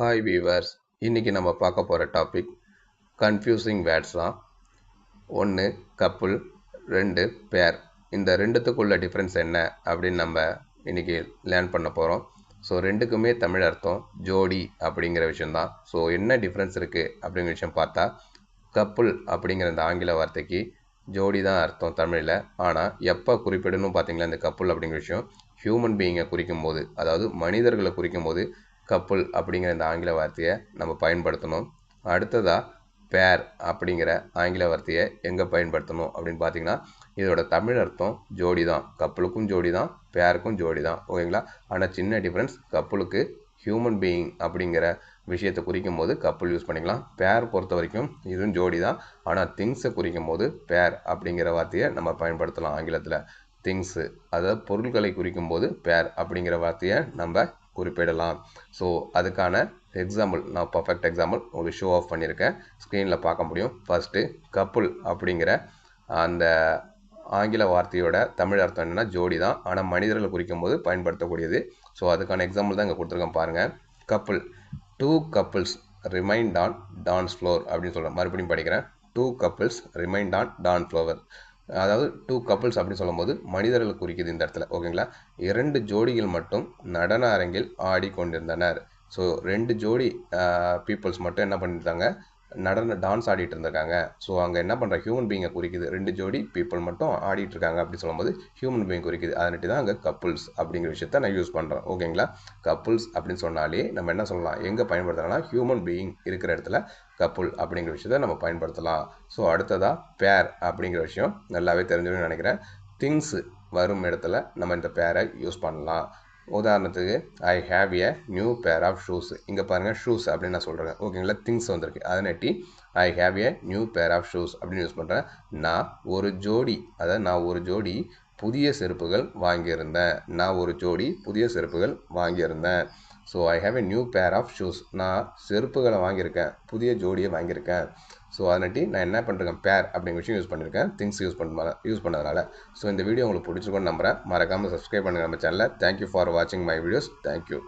Hi viewers, இன்றைக்கி நம்ம பார்க்க போகிற டாபிக் கன்ஃபியூசிங் வேர்ட்ஸ் தான். 1 கப்புள், 2 பேர். இந்த ரெண்டுத்துக்குள்ள டிஃப்ரென்ஸ் என்ன அப்படின்னு நம்ம இன்றைக்கி லேர்ன் பண்ண போகிறோம். ஸோ ரெண்டுக்குமே தமிழ் அர்த்தம் ஜோடி அப்படிங்கிற விஷயந்தான். ஸோ என்ன டிஃப்ரென்ஸ் இருக்குது அப்படிங்கிற விஷயம் பார்த்தா, கப்புள் அப்படிங்கிற இந்த ஆங்கில வார்த்தைக்கு ஜோடி தான் அர்த்தம் தமிழில். ஆனால் எப்போ குறிப்பிடணும் பார்த்தீங்களா, இந்த கப்புள் அப்படிங்கிற விஷயம் ஹியூமன் பீயிங்கை குறிக்கும் போது, அதாவது மனிதர்களை குறிக்கும் போது கப்புள் அப்படிங்கிற இந்த ஆங்கில வார்த்தையை நம்ம பயன்படுத்தணும். அடுத்ததாக பேர் அப்படிங்கிற ஆங்கில வார்த்தையை எங்கே பயன்படுத்தணும் அப்படின்னு பார்த்தீங்கன்னா, இதோட தமிழ் அர்த்தம் ஜோடி தான். கப்புளுக்கும் ஜோடி தான், பேருக்கும் ஜோடி தான், ஓகேங்களா. ஆனால் சின்ன டிஃப்ரென்ஸ், கப்புளுக்கு ஹியூமன் பீயிங் அப்படிங்கிற விஷயத்தை குறிக்கும் போது கப்புள் யூஸ் பண்ணிக்கலாம். பேர் பொறுத்த வரைக்கும் இதுவும் ஜோடி தான், ஆனால் திங்ஸை குறிக்கும் போது பேர் அப்படிங்கிற வார்த்தையை நம்ம பயன்படுத்தலாம் ஆங்கிலத்தில். திங்ஸு, அதாவது பொருட்களை குறிக்கும் போது பேர் அப்படிங்கிற வார்த்தையை நம்ம குறிப்பிடலாம். ஸோ அதுக்கான எக்ஸாம்பிள், நான் பர்ஃபெக்ட் எக்ஸாம்பிள் உங்களுக்கு ஷோ ஆஃப் பண்ணியிருக்கேன், ஸ்க்ரீனில் பார்க்க முடியும். ஃபஸ்ட்டு கப்புள் அப்படிங்கிற அந்த ஆங்கில வார்த்தையோட தமிழ் அர்த்தம் என்னென்னா ஜோடி தான், ஆனால் மனிதர்களை குறிக்கும் போது பயன்படுத்தக்கூடியது. ஸோ அதுக்கான எக்ஸாம்பிள் தான் இங்கே கொடுத்துருக்கேன் பாருங்கள். Couple, 2 couples remained on dance floor அப்படின்னு சொல்கிறேன். மறுபடியும் படிக்கிறேன். 2 couples remained on dance floor. அதாவது 2 couples அப்படின்னு சொல்லும்போது மனிதர்கள் குறிக்குது இந்த இடத்துல, ஓகேங்களா. 2 ஜோடிகள் மட்டும் நடன அரங்கில் ஆடிக்கொண்டிருந்தனர். ஸோ 2 ஜோடி பீப்புள்ஸ் மட்டும் என்ன பண்ணியிருந்தாங்க, டான்ஸ் ஆடிட்டு இருந்திருக்காங்க. ஸோ அங்கே என்ன பண்ணுற, ஹியூமன் பீயிங்கை குறிக்குது. 2 ஜோடி பீப்புள் மட்டும் ஆடிட்டு இருக்காங்க அப்படின்னு சொல்லும்போது ஹியூமன் பீயிங் குறிக்குது. அதனாட்டி தான் அங்கே கப்புள்ஸ் அப்படிங்கிற விஷயத்த நான் யூஸ் பண்ணுறேன், ஓகேங்களா. கப்புள்ஸ் அப்படின்னு சொன்னாலே நம்ம என்ன சொல்லலாம், எங்கே பயன்படுத்தலாம்னா ஹியூமன் பீயிங் இருக்கிற இடத்துல கப்புள் அப்படிங்கிற விஷயத்த நம்ம பயன்படுத்தலாம். ஸோ அடுத்ததாக பேர் அப்படிங்கிற விஷயம் நல்லாவே தெரிஞ்சுன்னு நினைக்கிறேன். திங்ஸு வரும் இடத்துல நம்ம இந்த பேரை யூஸ் பண்ணலாம். உதாரணத்துக்கு I have a new pair of shoes. இங்கே பாருங்கள், ஷூஸ் அப்படின்னு நான் சொல்கிறேன், ஓகேங்களா. திங்ஸ் வந்திருக்கு, அதனாட்டி I have a new pair of shoes அப்படின்னு யூஸ் பண்ணுறேன். நான் ஒரு ஜோடி புதிய செருப்புகள் வாங்கியிருந்தேன். So I have a new pair of shoes, நான் செருப்புகளை வாங்கியிருக்கேன், புதிய ஜோடியை வாங்கியிருக்கேன். ஸோ அதனாட்டி நான் என்ன பண்ணிருக்கேன், பேர் அப்படிங்கிற விஷயம் யூஸ் பண்ணியிருக்கேன், திங்ஸ் யூஸ் பண்ணதுனால. ஸோ இந்த வீடியோ உங்களுக்கு பிடிச்சிருக்கோன்னு நம்புகிறேன். மறக்காமல் சப்ஸ்கிரைப் பண்ணுங்கள் நம்ம சேனலை. தேங்க்யூ ஃபார் வாட்சிங் மை வீடியோஸ். தேங்க்யூ.